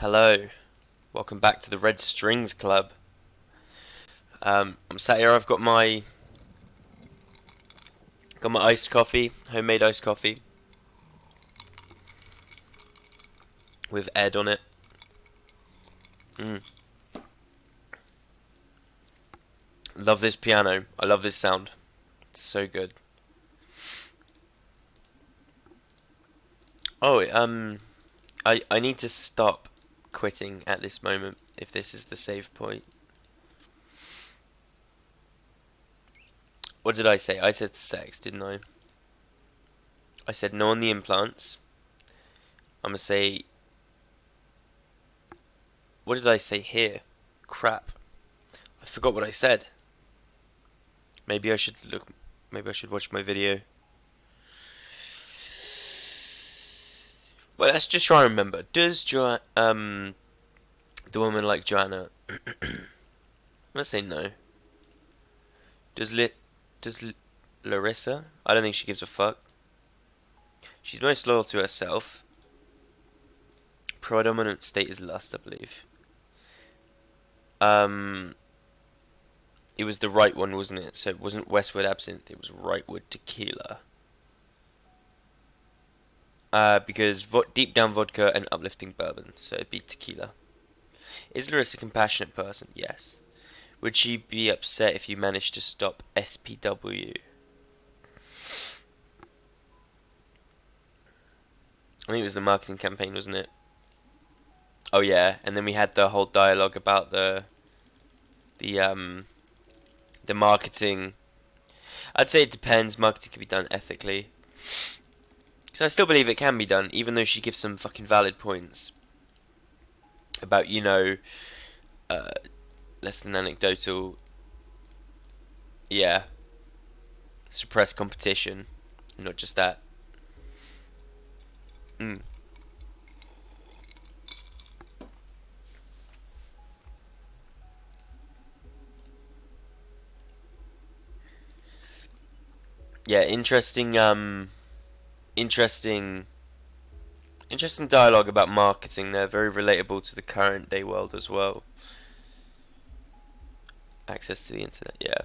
Hello, welcome back to the Red Strings Club. I'm sat here. I've got my iced coffee, homemade iced coffee with Ed on it. Mm. Love this piano. I love this sound. It's so good. Oh, I need to stop quitting at this moment if this is the save point. What did I say? I said sex, didn't I? I said no on the implants. I'm gonna say. What did I say here? Crap. I forgot what I said. Maybe I should look. Maybe I should watch my video. Well, let's just try and remember. Does the woman like Joanna? I'm gonna say no. Does Larissa? I don't think she gives a fuck. She's most loyal to herself. Predominant state is lust, I believe. Um, it was the right one, wasn't it? So it wasn't Westwood Absinthe. It was Rightwood Tequila. Because deep down vodka and uplifting bourbon, so it'd be tequila. Is Larissa a compassionate person? Yes. Would she be upset if you managed to stop SPW? I think it was the marketing campaign, wasn't it? Oh yeah, and then we had the whole dialogue about the marketing. I'd say it depends. Marketing can be done ethically. So I still believe it can be done, even though she gives some fucking valid points about, uh, less than anecdotal, yeah, suppress competition, not just that. Mm. Yeah, interesting, interesting dialogue about marketing. They're very relatable to the current day world as well. Access to the internet, yeah.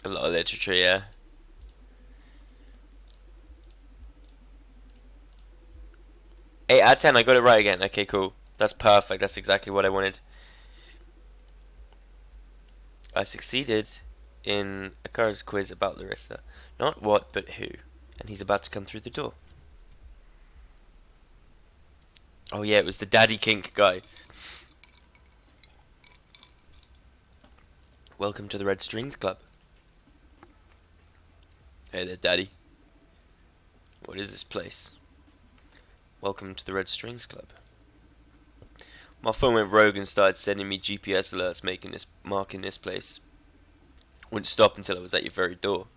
A lot of literature, yeah. 8 out of 10, I got it right again. Okay, cool. That's perfect. That's exactly what I wanted. I succeeded in a card's quiz about Larissa. Not what, but who. And he's about to come through the door. Oh yeah, it was the Daddy Kink guy. Welcome to the Red Strings Club. Hey there, Daddy. What is this place? Welcome to the Red Strings Club. My phone went rogue and started sending me GPS alerts marking this place. Wouldn't stop until I was at your very door.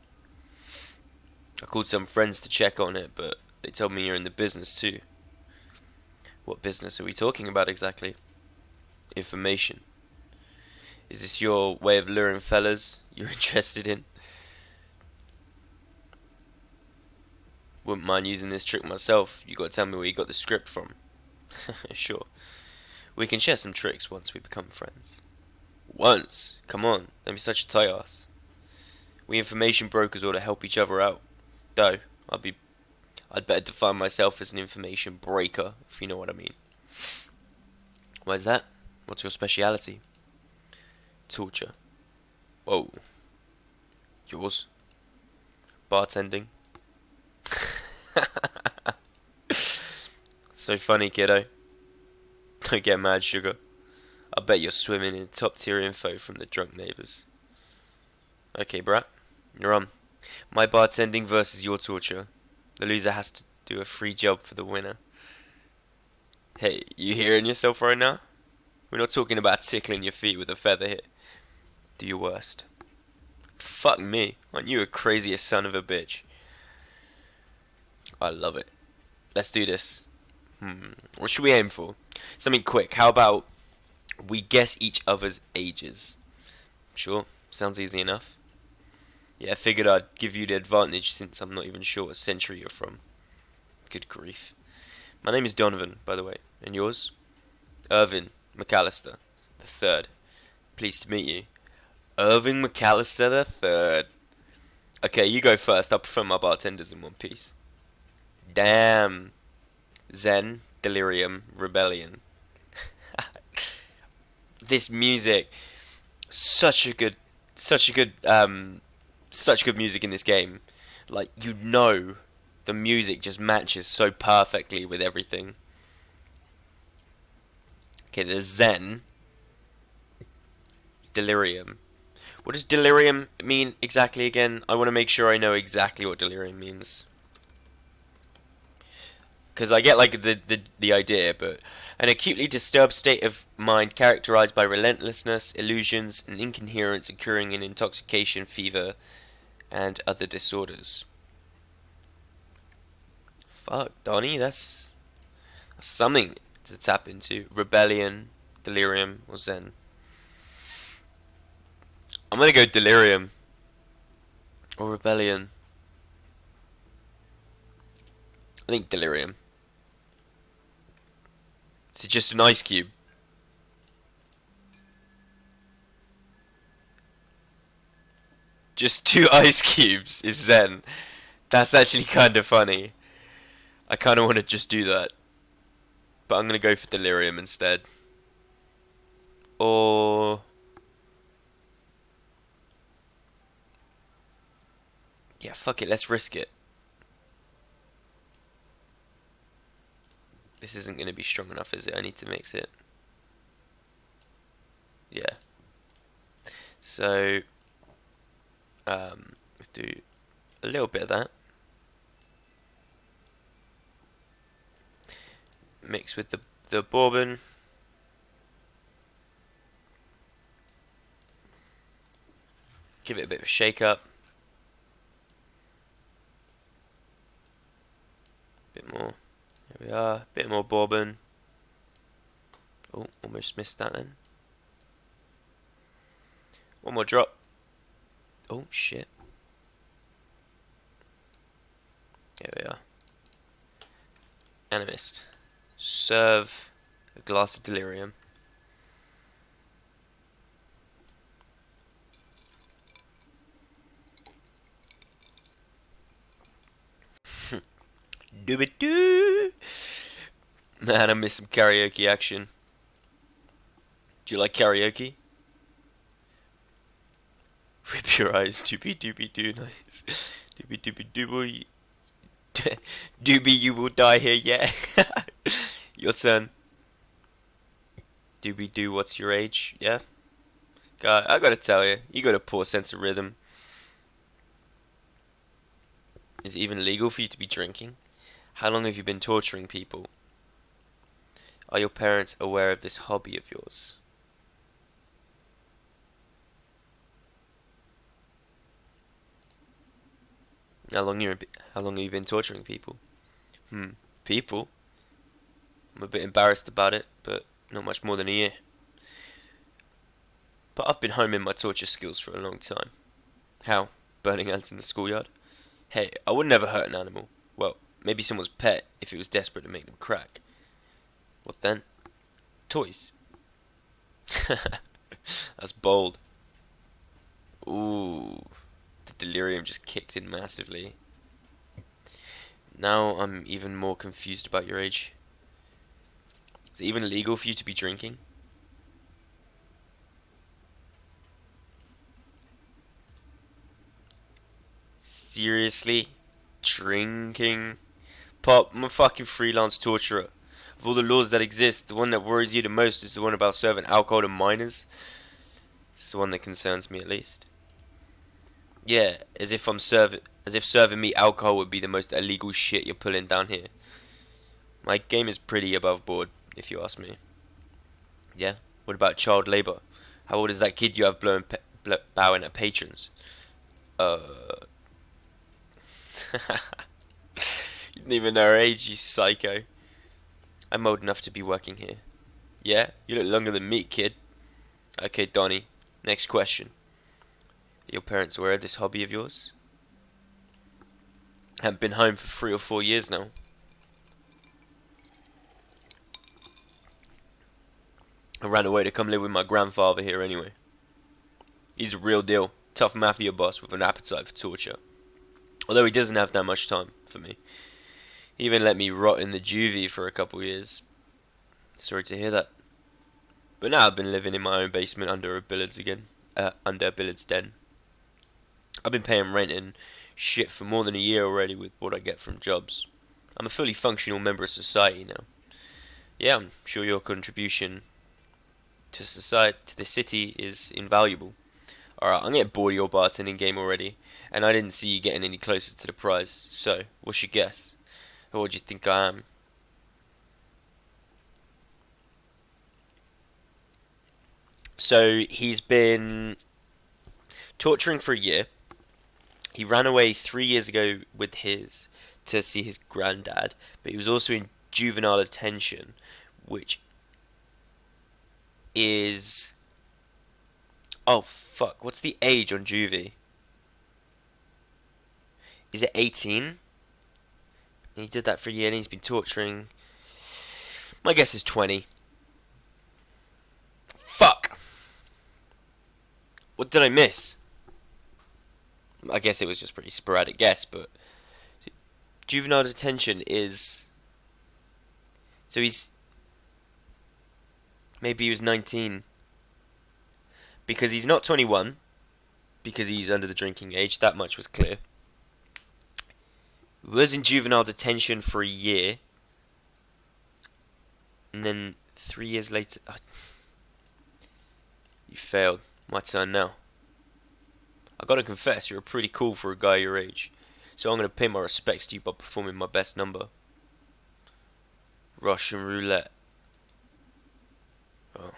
I called some friends to check on it, but they told me you're in the business too. What business are we talking about exactly? Information. Is this your way of luring fellas you're interested in? Wouldn't mind using this trick myself. You gotta tell me where you got the script from. Sure. We can share some tricks once we become friends. Once? Come on, don't be such a tight ass. We information brokers ought to help each other out. Though, I'd better define myself as an information breaker, if you know what I mean. Why's that? What's your speciality? Torture. Whoa. Yours? Bartending? So funny, kiddo. Don't get mad, sugar. I bet you're swimming in top tier info from the drunk neighbours. Okay, brat. You're on. My bartending versus your torture. The loser has to do a free job for the winner. Hey, you hearing yourself right now? We're not talking about tickling your feet with a feather here. Do your worst. Fuck me. Aren't you a craziest son of a bitch? I love it. Let's do this. What should we aim for? Something quick. How about we guess each other's ages? Sure. Sounds easy enough. Yeah, I figured I'd give you the advantage since I'm not even sure what century you're from. Good grief. My name is Donovan, by the way. And yours? Irvin McAllister, the third. Pleased to meet you. Irving McAllister the third. Okay, you go first. I prefer my bartenders in one piece. Damn. Zen, Delirium, Rebellion. This music, such a good, such a good, such good music in this game. Like, you know, the music just matches so perfectly with everything. Okay, there's Zen, Delirium. What does delirium mean exactly again? I want to make sure I know exactly what delirium means. Because I get like the idea, but an acutely disturbed state of mind characterized by relentlessness, illusions, and incoherence occurring in intoxication, fever, and other disorders. Fuck, Donnie, that's something to tap into. Rebellion, delirium, or zen. I'm gonna go delirium or rebellion. I think delirium. Is it just an ice cube? Just two ice cubes is zen. That's actually kind of funny. I kind of want to just do that. But I'm going to go for delirium instead. Or... yeah, fuck it, let's risk it. This isn't going to be strong enough, is it? I need to mix it. Yeah. So... let's do a little bit of that. Mix with the bourbon. Give it a bit of a shake up. Bit more. There we are. Bit more bourbon. Oh, almost missed that then. One more drop. Oh shit. There we are. And I missed. Serve a glass of delirium. Doobie-doo! Man, I miss some karaoke action. Do you like karaoke? Rip your eyes, doobie-doobie-doo, nice. Doobie-doobie-doo, doobie, you will die here, yeah. Your turn. Doobie-doo, what's your age? Yeah? God, I gotta tell you, you got a poor sense of rhythm. Is it even legal for you to be drinking? How long have you been torturing people? Are your parents aware of this hobby of yours? How long have you been torturing people? People? I'm a bit embarrassed about it, but not much more than a year. But I've been honing my torture skills for a long time. How? Burning ants in the schoolyard? Hey, I would never hurt an animal. Well, maybe someone's pet if it was desperate to make them crack. What then? Toys. That's bold. Ooh. The delirium just kicked in massively. Now I'm even more confused about your age. Is it even legal for you to be drinking? Seriously? Drinking? Pop, I'm a fucking freelance torturer. Of all the laws that exist, the one that worries you the most is the one about serving alcohol to minors. It's the one that concerns me at least. Yeah, as if serving me alcohol would be the most illegal shit you're pulling down here. My game is pretty above board, if you ask me. Yeah? What about child labor? How old is that kid you have bowing at patrons? You didn't even know her age, you psycho. I'm old enough to be working here. Yeah? You look longer than me, kid. Okay, Donnie. Next question. Your parents aware of this hobby of yours? Haven't been home for 3 or 4 years now. I ran away to come live with my grandfather here anyway. He's a real deal. Tough mafia boss with an appetite for torture. Although he doesn't have that much time for me. He even let me rot in the juvie for a couple years. Sorry to hear that. But now I've been living in my own basement under a billiards again. Under a billiards den. I've been paying rent and shit for more than a year already with what I get from jobs. I'm a fully functional member of society now. Yeah, I'm sure your contribution to society, to the city, is invaluable. Alright, I'm getting bored of your bartending game already, and I didn't see you getting any closer to the prize. So, what's your guess? Or what do you think I am? So, he's been torturing for a year. He ran away 3 years ago with his to see his granddad, but he was also in juvenile detention, which is... Oh, fuck. What's the age on juvie? Is it 18? And he did that for a year and he's been torturing... My guess is 20. Fuck! What did I miss? I guess it was just pretty sporadic guess, but... Juvenile detention is... So he's... Maybe he was 19. Because he's not 21. Because he's under the drinking age. That much was clear. He was in juvenile detention for a year. And then 3 years later... You failed. My turn now. I gotta confess, you're pretty cool for a guy your age. So I'm gonna pay my respects to you by performing my best number. Russian roulette. Oh.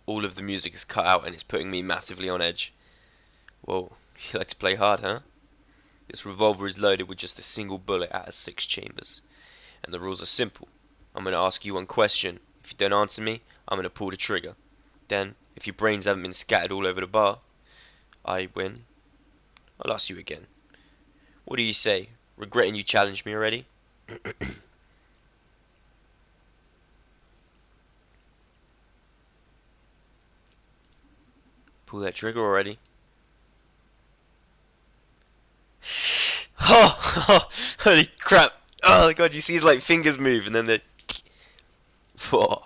All of the music is cut out and it's putting me massively on edge. Whoa, you like to play hard, huh? This revolver is loaded with just a single bullet out of 6 chambers. And the rules are simple. I'm gonna ask you one question. If you don't answer me, I'm gonna pull the trigger. Then, if your brains haven't been scattered all over the bar, I win. I'll ask you again. What do you say? Regretting you challenged me already? Pull that trigger already. Oh, holy crap. Oh god, you see his like fingers move and then they... Whoa.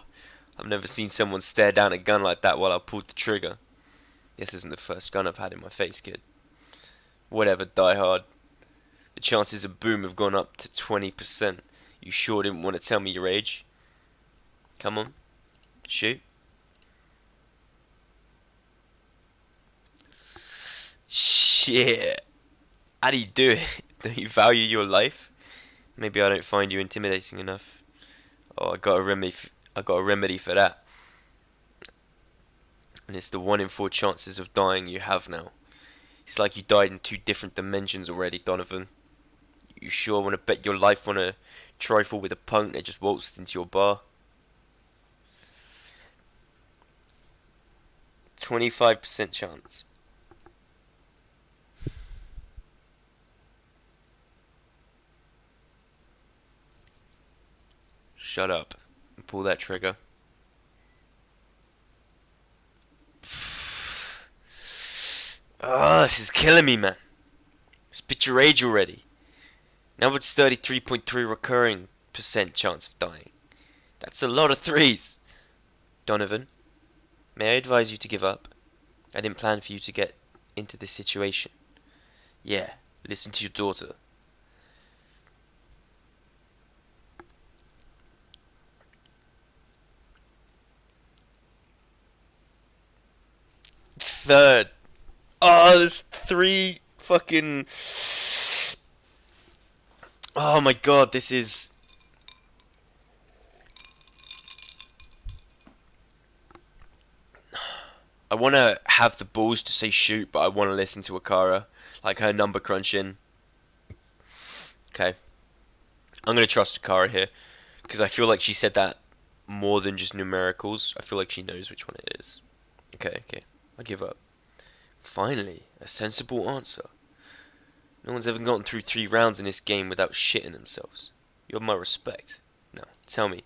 I've never seen someone stare down a gun like that while I pulled the trigger. This isn't the first gun I've had in my face, kid. Whatever, die hard. The chances of boom have gone up to 20%. You sure didn't want to tell me your age? Come on. Shoot. Shit. How do you do it? Don't you value your life? Maybe I don't find you intimidating enough. Oh, I got a remedy for that. And it's the 1 in 4 chances of dying you have now. It's like you died in 2 different dimensions already, Donovan. You sure want to bet your life on a trifle with a punk that just waltzed into your bar? 25% chance. Shut up and pull that trigger. Oh, this is killing me, man. Spit your age already. Now it's 33.3 recurring % chance of dying. That's a lot of 3s. Donovan, may I advise you to give up? I didn't plan for you to get into this situation. Yeah, listen to your daughter. Third. Oh, there's 3 fucking... Oh my god, this is... I want to have the balls to say shoot, but I want to listen to Akara. Like her number crunching. Okay. I'm going to trust Akara here. Because I feel like she said that more than just numericals. I feel like she knows which one it is. Okay. I give up. Finally, a sensible answer. No one's ever gotten through 3 rounds in this game without shitting themselves. You have my respect. Now, tell me.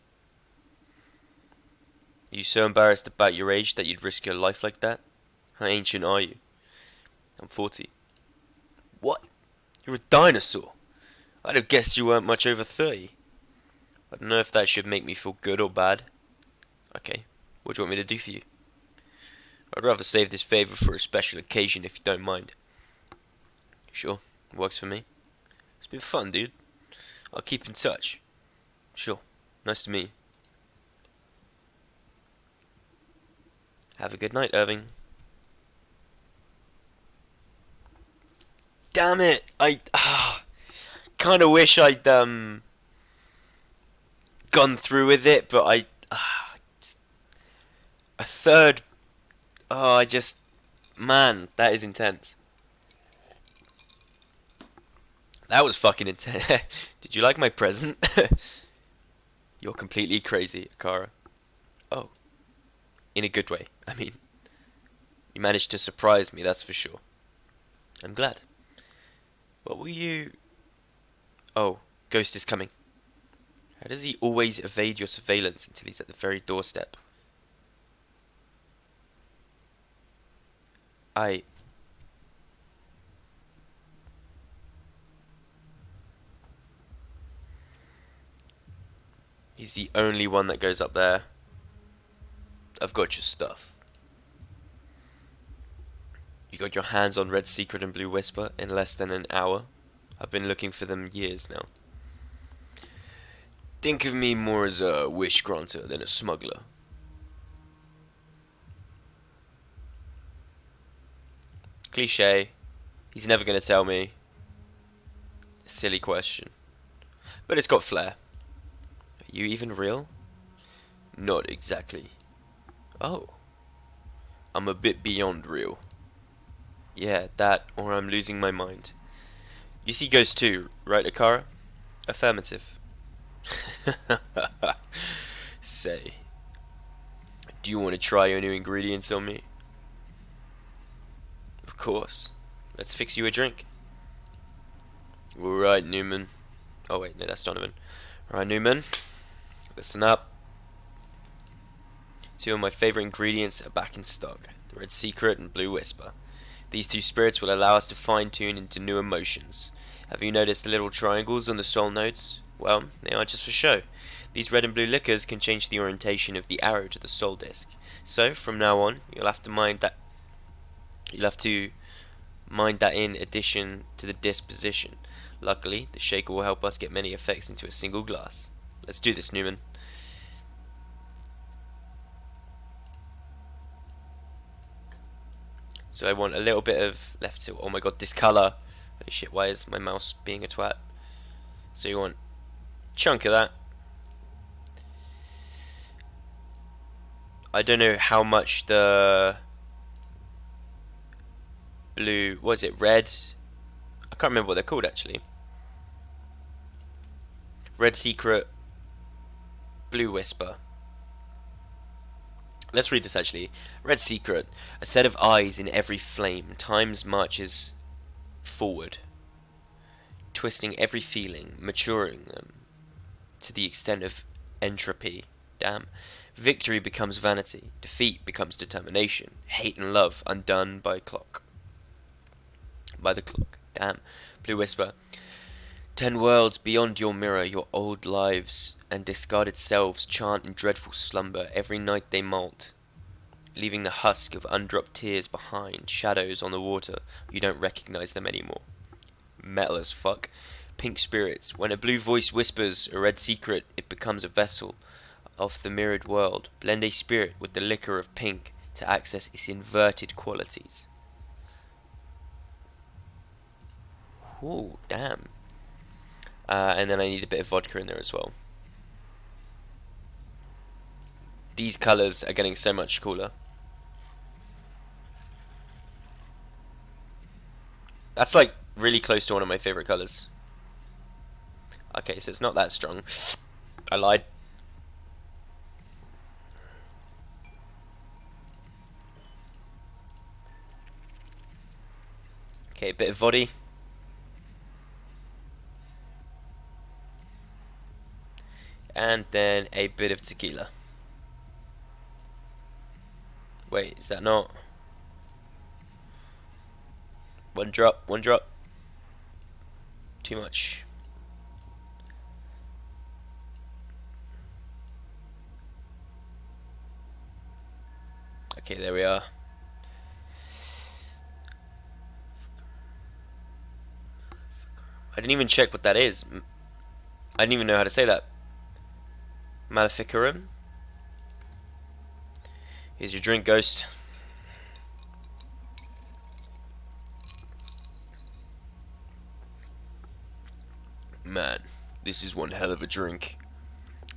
Are you so embarrassed about your age that you'd risk your life like that? How ancient are you? I'm 40. What? You're a dinosaur. I'd have guessed you weren't much over 30. I don't know if that should make me feel good or bad. Okay, what do you want me to do for you? I'd rather save this favor for a special occasion if you don't mind. Sure, works for me. It's been fun, dude. I'll keep in touch. Sure, nice to meet you. Have a good night, Irving. Damn it! I kind of wish I'd gone through with it, but a third. Oh, man, that is intense. That was fucking intense. Did you like my present? You're completely crazy, Akara. Oh, in a good way. I mean, you managed to surprise me, that's for sure. I'm glad. What were you... Oh, Ghost is coming. How does he always evade your surveillance until he's at the very doorstep? He's the only one that goes up there. I've got your stuff. You got your hands on Red Secret and Blue Whisper in less than an hour. I've been looking for them years now. Think of me more as a wish granter than a smuggler. Cliche. He's never going to tell me. Silly question. But it's got flair. Are you even real? Not exactly. Oh. I'm a bit beyond real. Yeah, that, or I'm losing my mind. You see Ghost too, right, Akara? Affirmative. Say, do you want to try your new ingredients on me? Of course. Let's fix you a drink. Alright, Newman. Oh wait, no, that's Donovan. Alright, Newman. Listen up. 2 of my favourite ingredients are back in stock. The Red Secret and Blue Whisper. These 2 spirits will allow us to fine-tune into new emotions. Have you noticed the little triangles on the soul nodes? Well, they are just for show. These red and blue liquors can change the orientation of the arrow to the soul disc. So, from now on, you'll have to mind that in addition to the disc position. Luckily, the shaker will help us get many effects into a single glass. Let's do this, Newman. So I want a little bit of left tilt. Oh my god, this colour. Holy shit, why is my mouse being a twat? So you want a chunk of that. I don't know how much the blue, was it red? I can't remember what they're called actually. Red Secret, Blue Whisper. Let's read this actually. Red Secret, a set of eyes in every flame, times marches forward, twisting every feeling, maturing them to the extent of entropy. Damn. Victory becomes vanity, defeat becomes determination, hate and love undone by clock. By the clock. Damn. Blue Whisper. 10 worlds beyond your mirror, your old lives and discarded selves chant in dreadful slumber. Every night they molt, leaving the husk of undropped tears behind, shadows on the water. You don't recognize them anymore. Metal as fuck. Pink spirits. When a blue voice whispers a red secret, it becomes a vessel of the mirrored world. Blend a spirit with the liquor of pink to access its inverted qualities. Ooh, damn. And then I need a bit of vodka in there as well. These colours are getting so much cooler. That's like really close to one of my favourite colours. Okay, so it's not that strong. I lied. Okay, bit of vodka. And then a bit of tequila. Wait, is that not? One drop, one drop. Too much. Okay, there we are. I didn't even check what that is. I didn't even know how to say that. Maleficarum. Here's your drink, Ghost. Man, this is one hell of a drink.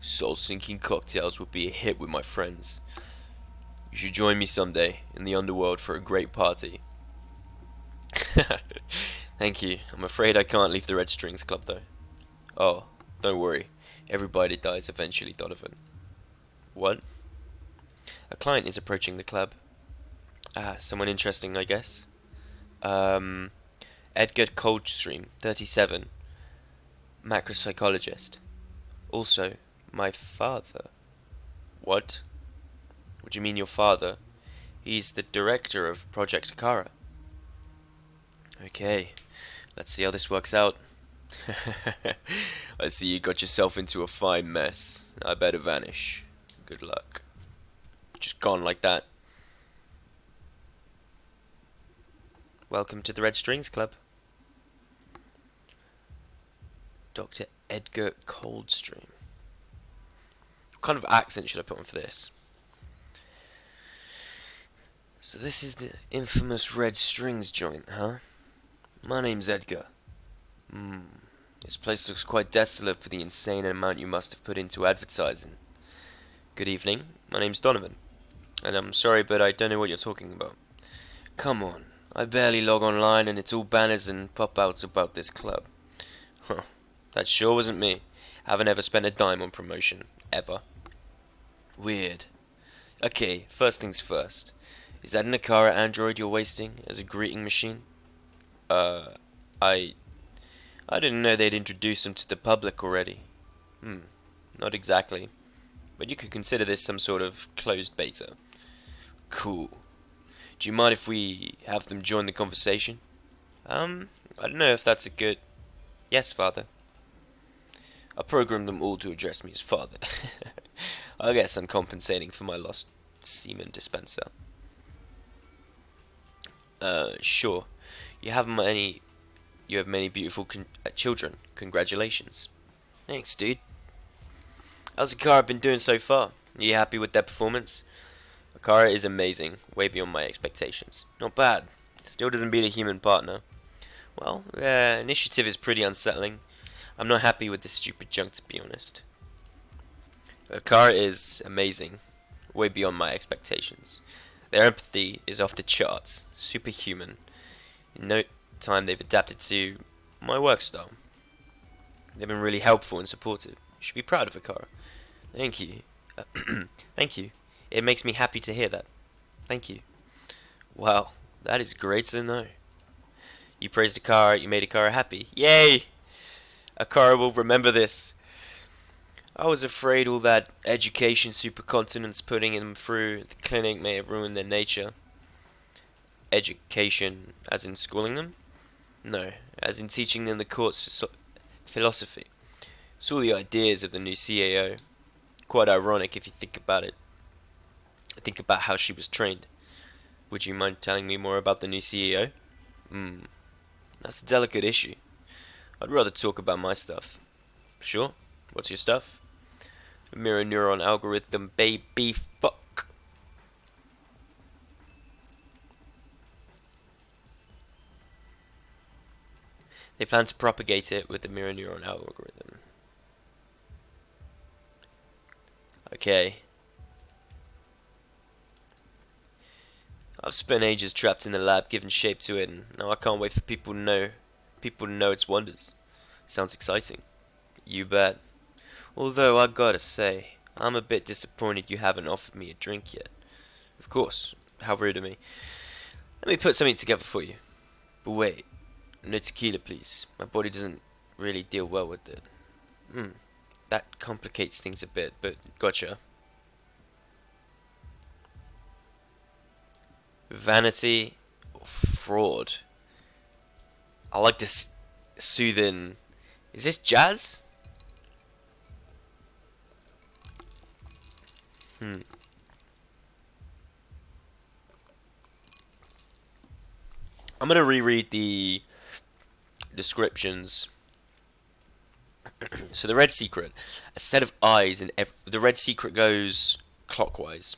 Soul-sinking cocktails would be a hit with my friends. You should join me someday in the underworld for a great party. Thank you. I'm afraid I can't leave the Red Strings Club though. Oh, don't worry. Everybody dies eventually, Donovan. What? A client is approaching the club. Ah, someone interesting, I guess. Edgar Coldstream, 37. Macropsychologist. Also, my father. What? What do you mean your father? He's the director of Project Akara. Okay, let's see how this works out. I see you got yourself into a fine mess. I better vanish. Good luck. Just gone like that. Welcome to the Red Strings Club. Dr. Edgar Coldstream. What kind of accent should I put on for this? So this is the infamous Red Strings joint, huh? My name's Edgar. This place looks quite desolate for the insane amount you must have put into advertising. Good evening, my name's Donovan. And I'm sorry, but I don't know what you're talking about. Come on, I barely log online and it's all banners and pop-outs about this club. Huh, that sure wasn't me. Haven't ever spent a dime on promotion, ever. Weird. Okay, first things first. Is that an Akara android you're wasting as a greeting machine? I didn't know they'd introduced them to the public already. Not exactly. But you could consider this some sort of closed beta. Cool. Do you mind if we have them join the conversation? I don't know if that's a good... Yes, father. I programmed them all to address me as father. I guess I'm compensating for my lost semen dispenser. Sure. You have many beautiful children. Congratulations. Thanks, dude. How's Akara been doing so far? Are you happy with their performance? Akara is amazing, way beyond my expectations. Not bad. Still doesn't beat a human partner. Well, their initiative is pretty unsettling. I'm not happy with this stupid junk, to be honest. Akara is amazing, way beyond my expectations. Their empathy is off the charts, superhuman. In no time they've adapted to my work style. They've been really helpful and supportive. You should be proud of Akara. Thank you. Thank you. It makes me happy to hear that. Thank you. Wow, that is great to know. You praised Akara, you made Akara happy. Yay! Akara will remember this. I was afraid all that education supercontinent's putting them through the clinic may have ruined their nature. Education, as in schooling them? No, as in teaching them the court's philosophy. It's all the ideas of the new CAO. Quite ironic if you think about it. Think about how she was trained. Would you mind telling me more about the new CEO? That's a delicate issue. I'd rather talk about my stuff. Sure? What's your stuff? A mirror neuron algorithm, baby fuck. They plan to propagate it with the mirror neuron algorithm. Okay. I've spent ages trapped in the lab giving shape to it, and now I can't wait for people to know its wonders. Sounds exciting. You bet. Although I gotta say, I'm a bit disappointed you haven't offered me a drink yet. Of course, how rude of me. Let me put something together for you. But wait, No tequila, please. My body doesn't really deal well with it. Hmm. That complicates things a bit, but gotcha. Vanity or fraud? I like this soothing. Is this jazz? Hmm. I'm gonna reread the descriptions. So the red secret, a set of eyes in the red secret goes clockwise.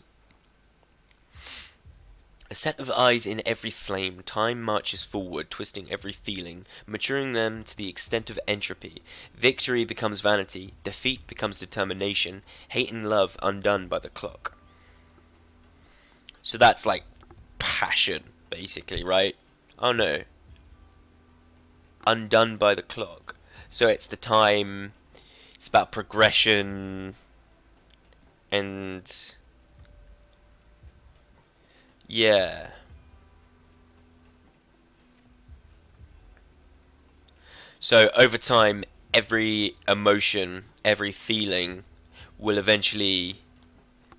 A set of eyes in every flame, time marches forward, twisting every feeling, maturing them to the extent of entropy. Victory becomes vanity, defeat becomes determination, hate and love undone by the clock. So that's like passion, basically, right? Oh no. Undone by the clock. So it's the time, it's about progression, and yeah. So over time, every emotion, every feeling will eventually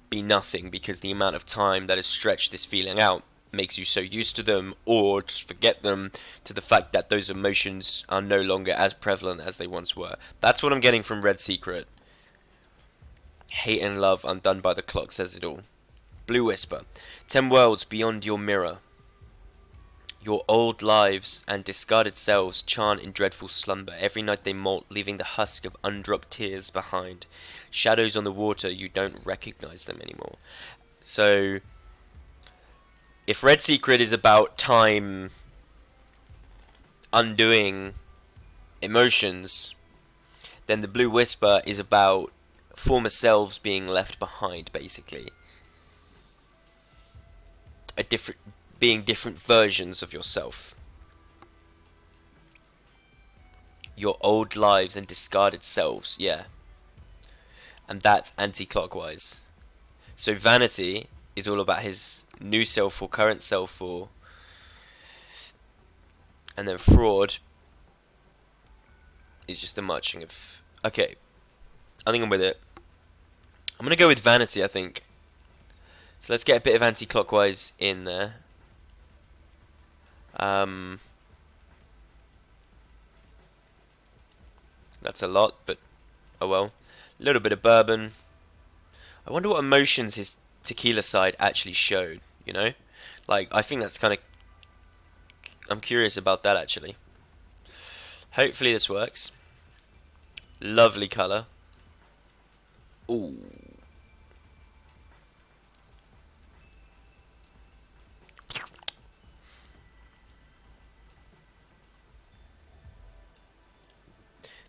be nothing because the amount of time that has stretched this feeling out makes you so used to them or just forget them to the fact that those emotions are no longer as prevalent as they once were. That's what I'm getting from Red Secret. Hate and love undone by the clock says it all. Blue Whisper. 10 worlds beyond your mirror. Your old lives and discarded selves chant in dreadful slumber. Every night they molt, leaving the husk of undropped tears behind. Shadows on the water, you don't recognize them anymore. So, if Red Secret is about time undoing emotions, then the Blue Whisper is about former selves being left behind, basically. Being different versions of yourself. Your old lives and discarded selves, yeah. And that's anti-clockwise. So vanity is all about his new self or current self or... And then fraud is just the marching of... Okay, I think I'm with it. I'm going to go with vanity, I think. So let's get a bit of anti-clockwise in there. That's a lot, but oh well. A little bit of bourbon. I wonder what emotions his tequila side actually showed, you know? Like, I think that's kind of... I'm curious about that, actually. Hopefully this works. Lovely colour. Ooh.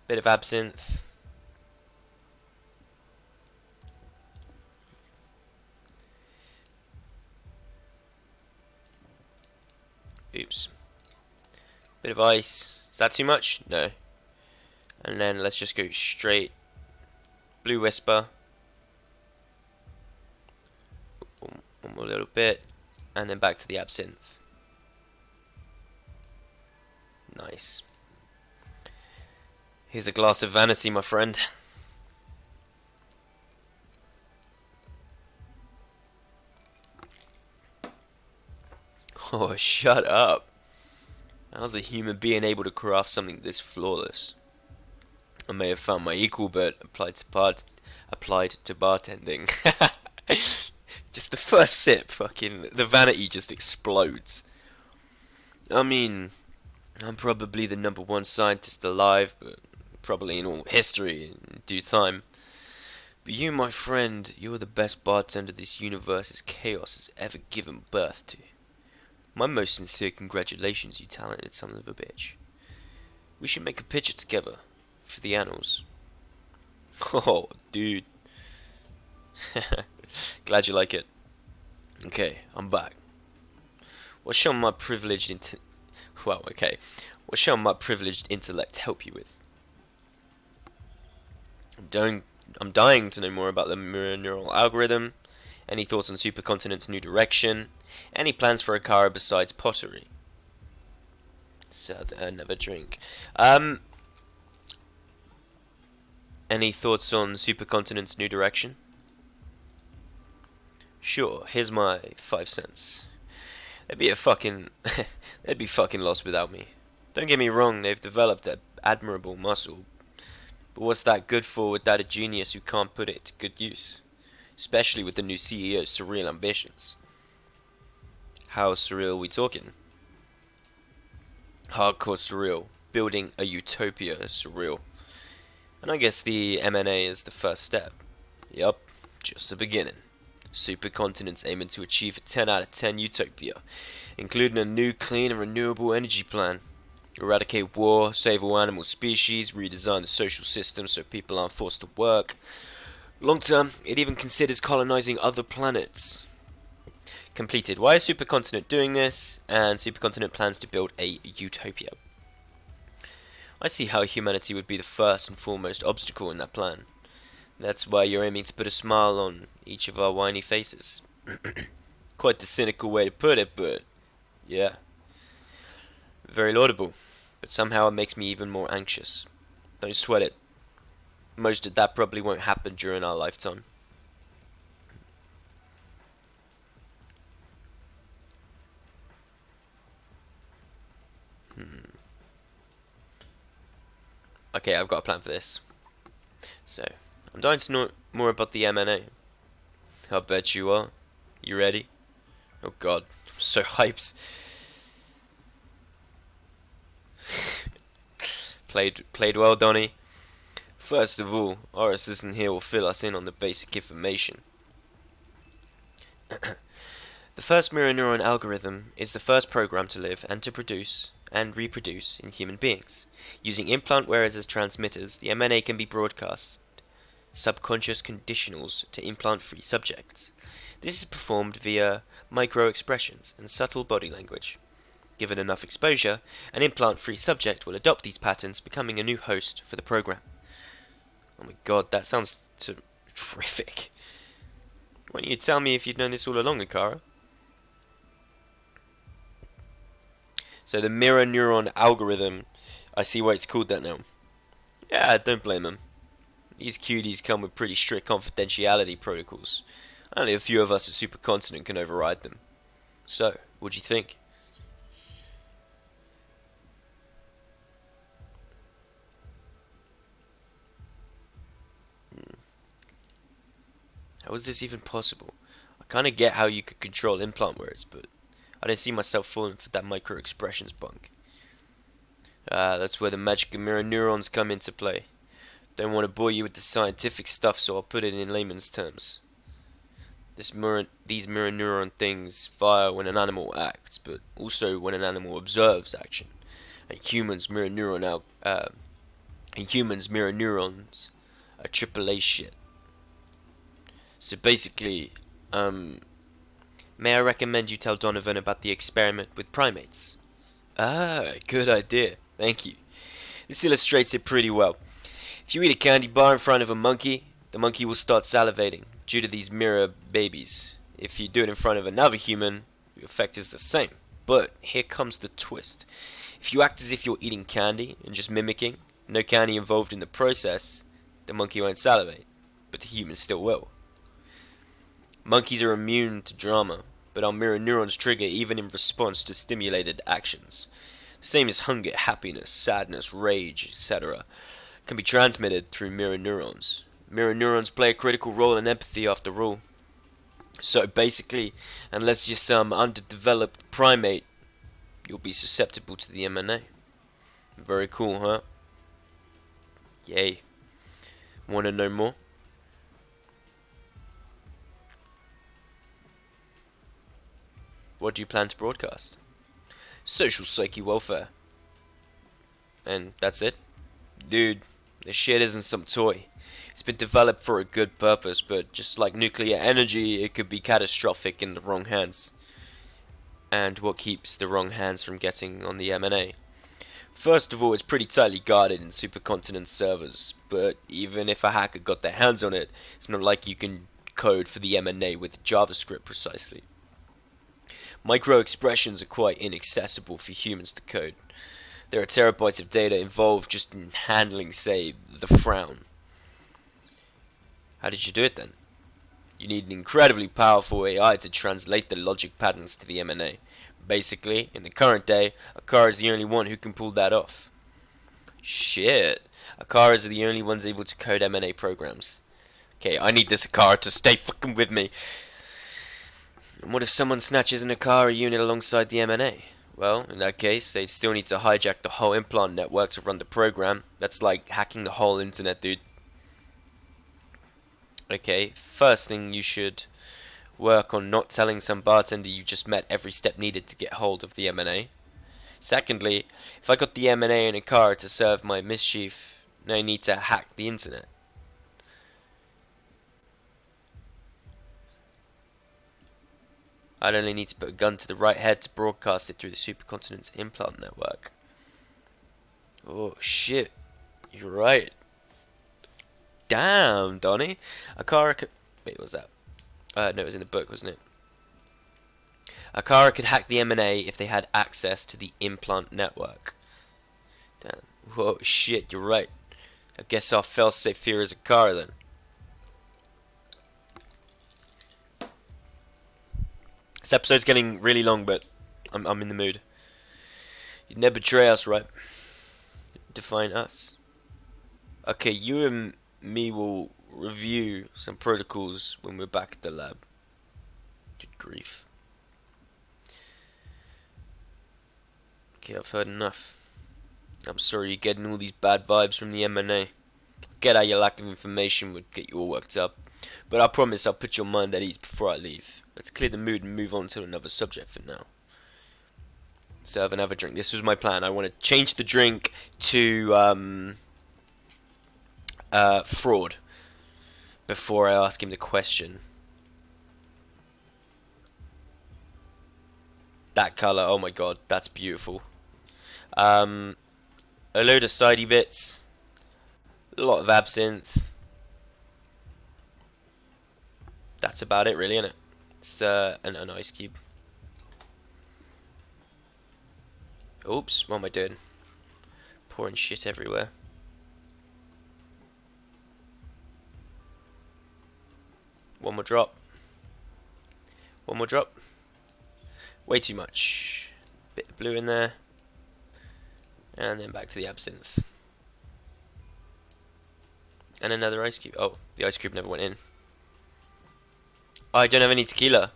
Bit of absinthe. Oops. Bit of ice. Is that too much? No. And then let's just go straight. Blue Whisper. One more little bit. And then back to the absinthe. Nice. Here's a glass of vanity, my friend. Oh, shut up. How's a human being able to craft something this flawless? I may have found my equal, but applied to bartending. Just the first sip, fucking the vanity just explodes. I mean, I'm probably the #1 scientist alive, but probably in all history in due time. But you, my friend, you're the best bartender this universe's chaos has ever given birth to. My most sincere congratulations, you talented son of a bitch. We should make a picture together for the annals. Oh, dude. Glad you like it. Okay, I'm back. What shall my privileged What shall my privileged intellect help you with? I'm dying to know more about the mirror neural algorithm. Any thoughts on supercontinent's new direction? Any plans for a car besides pottery? Never drink. Any thoughts on supercontinent's new direction? Sure, here's my 5 cents. They'd be a fucking, they'd be fucking lost without me. Don't get me wrong, they've developed an admirable muscle, but what's that good for without a genius who can't put it to good use? Especially with the new CEO's surreal ambitions. How surreal are we talking? Hardcore surreal. Building a utopia is surreal. And I guess the M&A is the first step. Yup, just the beginning. Supercontinent's aiming to achieve a 10 out of 10 utopia, including a new clean and renewable energy plan. Eradicate war, save all animal species, redesign the social system so people aren't forced to work. Long term, it even considers colonizing other planets. Completed. Why is Supercontinent doing this? And Supercontinent plans to build a utopia. I see how humanity would be the first and foremost obstacle in that plan. That's why you're aiming to put a smile on each of our whiny faces. Quite the cynical way to put it, but yeah. Very laudable, but somehow it makes me even more anxious. Don't sweat it. Most of that probably won't happen during our lifetime. Okay, I've got a plan for this. So, I'm dying to know more about the M&A. I bet you are. You ready? Oh god, I'm so hyped. Played well, Donnie. First of all, our assistant here will fill us in on the basic information. The first mirror neuron algorithm is the first program to live and to produce and reproduce in human beings. Using implant wearers as transmitters, the M&A can be broadcast subconscious conditionals to implant-free subjects. This is performed via micro-expressions and subtle body language. Given enough exposure, an implant-free subject will adopt these patterns, becoming a new host for the program. Oh my god, that sounds terrific. Why don't you tell me if you'd known this all along, Akara? So the mirror neuron algorithm, I see why it's called that now. Yeah, don't blame them. These cuties come with pretty strict confidentiality protocols. Only a few of us at Supercontinent can override them. So, what do you think? How is this even possible? I kinda get how you could control implant words, but I don't see myself falling for that micro expressions bunk. That's where the magic of mirror neurons come into play. Don't want to bore you with the scientific stuff, so I'll put it in layman's terms. These mirror neuron things fire when an animal acts, but also when an animal observes action. And humans mirror neurons are AAA shit. So basically, may I recommend you tell Donovan about the experiment with primates? Ah, good idea. Thank you. This illustrates it pretty well. If you eat a candy bar in front of a monkey, the monkey will start salivating due to these mirror babies. If you do it in front of another human, the effect is the same. But here comes the twist. If you act as if you're eating candy and just mimicking, no candy involved in the process, the monkey won't salivate, but the human still will. Monkeys are immune to drama, but our mirror neurons trigger even in response to stimulated actions. The same as hunger, happiness, sadness, rage, etc. can be transmitted through mirror neurons. Mirror neurons play a critical role in empathy after all. So basically, unless you're some underdeveloped primate, you'll be susceptible to the M&A. Very cool, huh? Yay. Wanna know more? What do you plan to broadcast? Social psyche welfare. And that's it? Dude, this shit isn't some toy. It's been developed for a good purpose, but just like nuclear energy, it could be catastrophic in the wrong hands. And what keeps the wrong hands from getting on the M&A? First of all, it's pretty tightly guarded in Supercontinent servers, but even if a hacker got their hands on it, it's not like you can code for the M&A with JavaScript precisely. Micro expressions are quite inaccessible for humans to code. There are terabytes of data involved just in handling, say, the frown. How did you do it then? You need an incredibly powerful AI to translate the logic patterns to the M&A. Basically, in the current day, Akara is the only one who can pull that off. Shit. Akaras are the only ones able to code M&A programs. Okay, I need this Akara to stay fucking with me. And what if someone snatches an Akara unit alongside the M&A? Well, in that case, they still need to hijack the whole implant network to run the program. That's like hacking the whole internet, dude. Okay, first thing you should work on not telling some bartender you just met every step needed to get hold of the M&A. Secondly, if I got the M&A in a car to serve my mischief, no need to hack the internet. I'd only need to put a gun to the right head to broadcast it through the supercontinent's implant network. Oh shit, you're right. Damn, Donnie. Akara could... Wait, what was that? No, it was in the book, wasn't it? Akara could hack the M&A if they had access to the implant network. Damn. Whoa, shit, you're right. I guess our failsafe theory is Akara then. This episode's getting really long, but I'm in the mood. You'd never betray us, right? Define us. Okay, you and me will review some protocols when we're back at the lab. Good grief. Okay, I've heard enough. I'm sorry you're getting all these bad vibes from the M&A. Get how your lack of information would get you all worked up, but I promise I'll put your mind at ease before I leave. Let's clear the mood and move on to another subject for now. So have another drink. This was my plan. I want to change the drink to fraud before I ask him the question. That colour, oh my god, that's beautiful. A load of sidey bits, a lot of absinthe. That's about it, really, isn't it? It's an ice cube. Oops, what am I doing? Pouring shit everywhere. One more drop. One more drop. Way too much. Bit of blue in there. And then back to the absinthe. And another ice cube. Oh, the ice cube never went in. Oh, I don't have any tequila.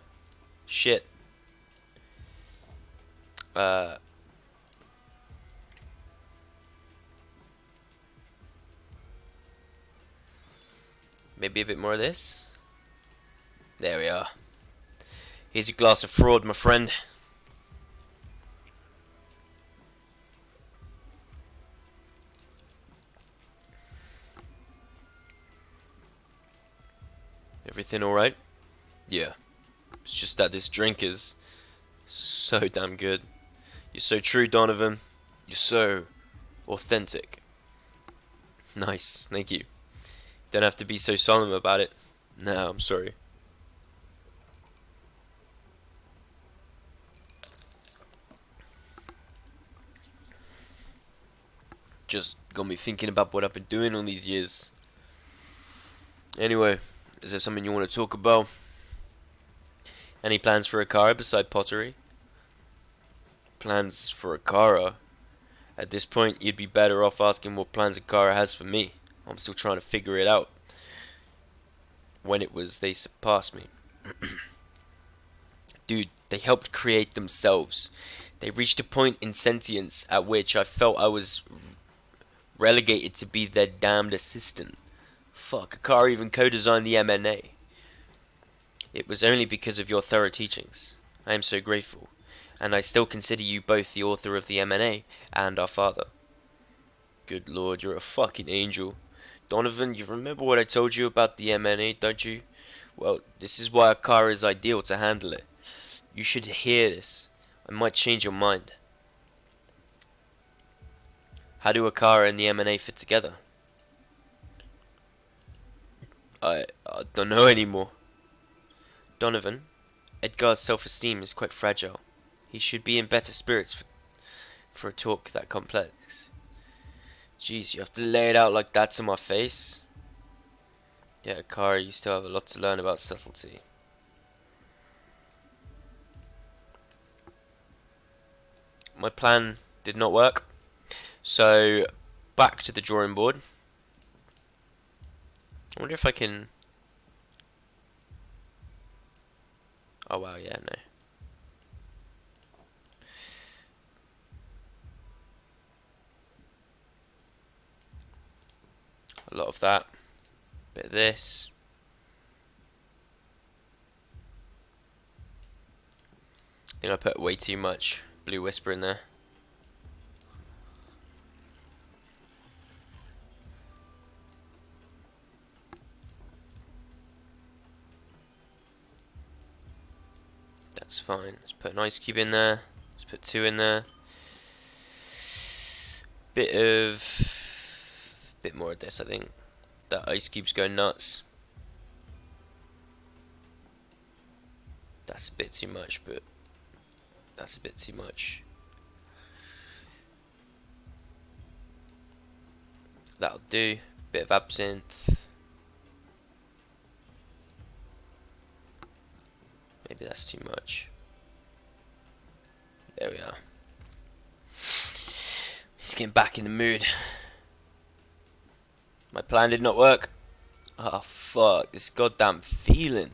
Shit. Maybe a bit more of this. There we are. Here's your glass of fraud, my friend. Everything alright? Yeah. It's just that this drink is so damn good. You're so true, Donovan. You're so authentic. Nice, thank you. Don't have to be so solemn about it. No, I'm sorry. Just got me thinking about what I've been doing all these years. Anyway, is there something you want to talk about? Any plans for Akara beside pottery? Plans for Akara? At this point, you'd be better off asking what plans Akara has for me. I'm still trying to figure it out. When it was they surpassed me. Dude, they helped create themselves. They reached a point in sentience at which I felt I was relegated to be their damned assistant. Fuck, Akara even co-designed the M&A. It was only because of your thorough teachings. I am so grateful. And I still consider you both the author of the M&A and our father. Good lord, you're a fucking angel. Donovan, you remember what I told you about the M&A, don't you? Well, this is why Akara is ideal to handle it. You should hear this. I might change your mind. How do Akara and the M&A fit together? I don't know anymore. Donovan, Edgar's self-esteem is quite fragile. He should be in better spirits for a talk that complex. Jeez, you have to lay it out like that to my face? Yeah, Kara, you still have a lot to learn about subtlety. My plan did not work, so back to the drawing board. I wonder if I can... Oh wow, yeah, no. A lot of that. Bit of this. I think I put way too much Blue Whisper in there. That's fine. Let's put an ice cube in there. Let's put 2 in there. Bit more of this, I think. That ice cube's going nuts. That's a bit too much, but that's a bit too much. That'll do. Bit of absinthe. Maybe that's too much. There we are. He's getting back in the mood. My plan did not work. Oh fuck, this goddamn feeling.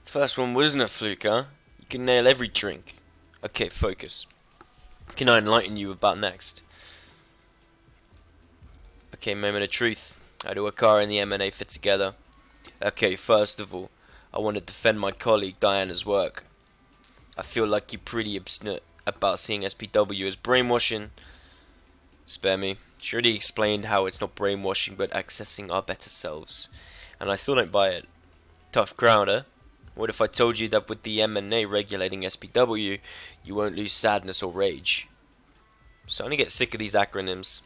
First one wasn't a fluke, huh? You can nail every drink. Okay, focus. Can I enlighten you about next? Okay, moment of truth. How do Akara and the M&A fit together? Okay, first of all, I want to defend my colleague Diana's work. I feel like you're pretty obstinate about seeing SPW as brainwashing. Spare me. She already explained how it's not brainwashing but accessing our better selves. And I still don't buy it. Tough crowd, huh? What if I told you that with the M&A regulating SPW, you won't lose sadness or rage? Starting to get sick of these acronyms.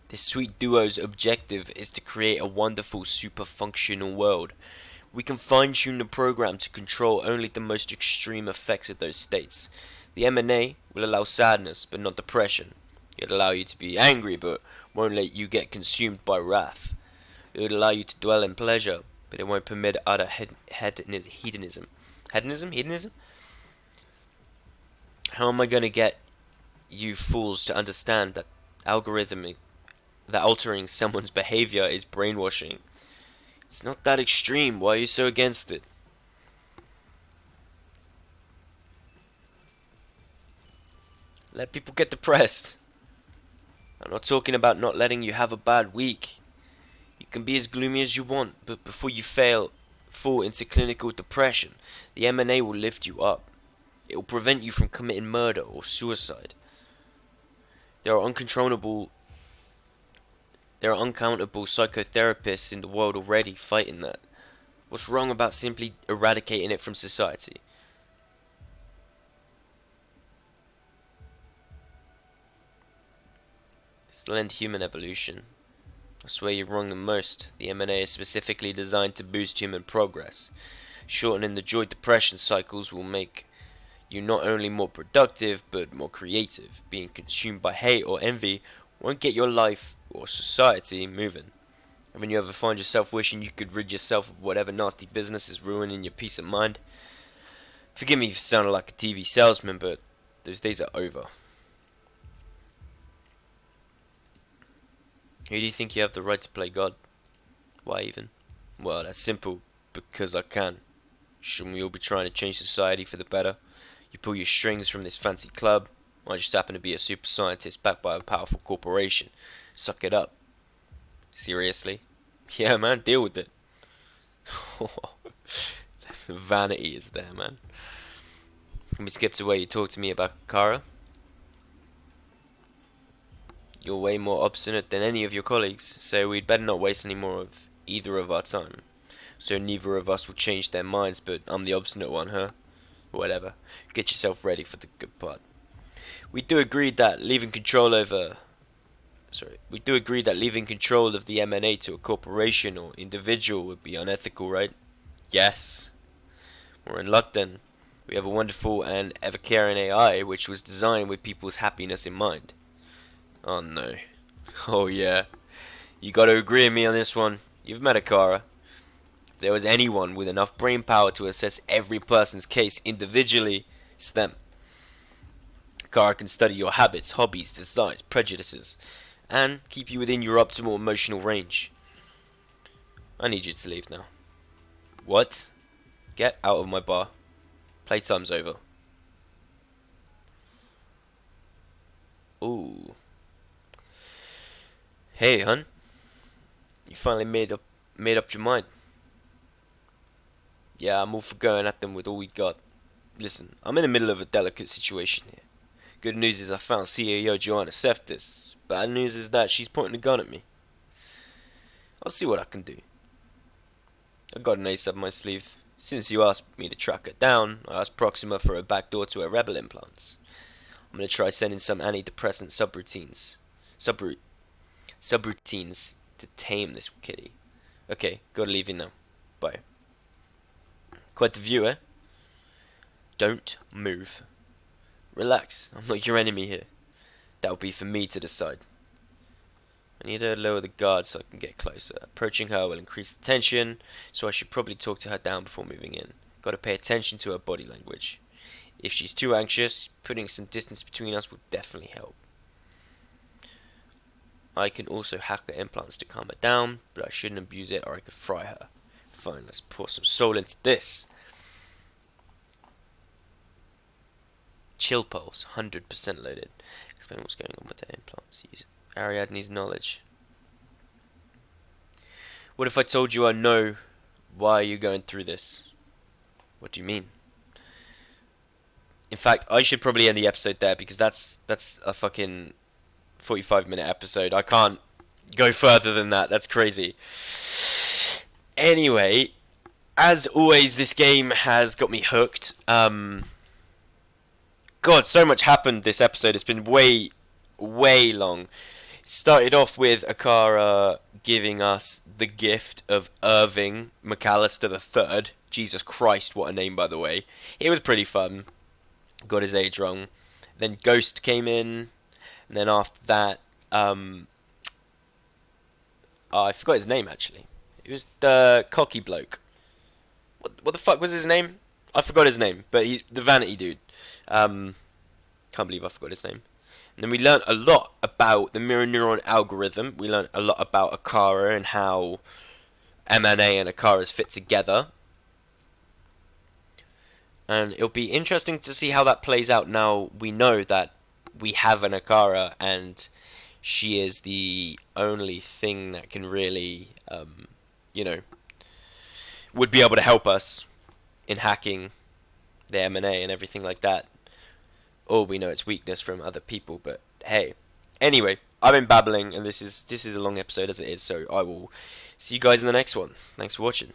This sweet duo's objective is to create a wonderful super-functional world. We can fine-tune the program to control only the most extreme effects of those states. The M&A will allow sadness, but not depression. It'll allow you to be angry, but won't let you get consumed by wrath. It will allow you to dwell in pleasure, but it won't permit utter hedonism. Hedonism? How am I going to get you fools to understand that that altering someone's behavior is brainwashing? It's not that extreme. Why are you so against it? Let people get depressed. I'm not talking about not letting you have a bad week. You can be as gloomy as you want, but before you fall into clinical depression, the M&A will lift you up. It will prevent you from committing murder or suicide. There are uncountable psychotherapists in the world already fighting that. What's wrong about simply eradicating it from society? Still end human evolution. I swear you're wrong the most. The M&A is specifically designed to boost human progress. Shortening the joy depression cycles will make you not only more productive, but more creative. Being consumed by hate or envy won't get your life or society moving. And when you ever find yourself wishing you could rid yourself of whatever nasty business is ruining your peace of mind, forgive me for sounding like a TV salesman, but those days are over. Who do you think you have the right to play God? Why even? Well, that's simple. Because I can. Shouldn't we all be trying to change society for the better? You pull your strings from this fancy club. I just happen to be a super scientist backed by a powerful corporation. Suck it up. Seriously? Yeah, man, deal with it. Vanity is there, man. Can we skip to where you talk to me about Kara? You're way more obstinate than any of your colleagues, so we'd better not waste any more of either of our time. So neither of us will change their minds, but I'm the obstinate one, huh? Whatever. Get yourself ready for the good part. We do agree that leaving control of the M&A to a corporation or individual would be unethical, right? Yes. We're in luck then. We have a wonderful and ever-caring AI which was designed with people's happiness in mind. Oh no. Oh yeah. You gotta agree with me on this one. You've met a Kara. If there was anyone with enough brain power to assess every person's case individually, it's them. Kara can study your habits, hobbies, desires, prejudices, and keep you within your optimal emotional range. I need you to leave now. What? Get out of my bar. Playtime's over. Ooh. Hey, hun. You finally made up your mind. Yeah, I'm all for going at them with all we got. Listen, I'm in the middle of a delicate situation here. Good news is I found CEO Joanna Seftis. Bad news is that she's pointing a gun at me. I'll see what I can do. I got an ace up my sleeve. Since you asked me to track her down, I asked Proxima for a backdoor to her rebel implants. I'm gonna try sending some antidepressant subroutines to tame this kitty. Okay, gotta leave you now. Bye. Quite the view, eh? Don't move. Relax, I'm not your enemy here. That'll be for me to decide. I need to lower the guard so I can get closer. Approaching her will increase the tension, so I should probably talk to her down before moving in. Gotta pay attention to her body language. If she's too anxious, putting some distance between us will definitely help. I can also hack her implants to calm her down, but I shouldn't abuse it or I could fry her. Fine, let's pour some soul into this. Chill pulse, 100% loaded. Explain what's going on with the implants. Use Ariadne's knowledge. What if I told you I know why you're going through this? What do you mean? In fact, I should probably end the episode there because that's a fucking 45-minute episode. I can't go further than that. That's crazy. Anyway, as always, this game has got me hooked. God, so much happened this episode. It's been way long. It started off with Akara giving us the gift of Irving McAllister III. Jesus Christ, what a name, by the way. It was pretty fun. Got his age wrong. Then Ghost came in. And then after that, I forgot his name, actually. It was the cocky bloke. What the fuck was his name? I forgot his name, but the vanity dude. Can't believe I forgot his name. And then we learnt a lot about the mirror neuron algorithm. We learnt a lot about Akara and how M&A and Akara's fit together. And it'll be interesting to see how that plays out now we know that we have an Akara and she is the only thing that can really, would be able to help us in hacking the M&A and everything like that. Or we know its weakness from other people, but hey. Anyway, I've been babbling and this is a long episode as it is, so I will see you guys in the next one. Thanks for watching.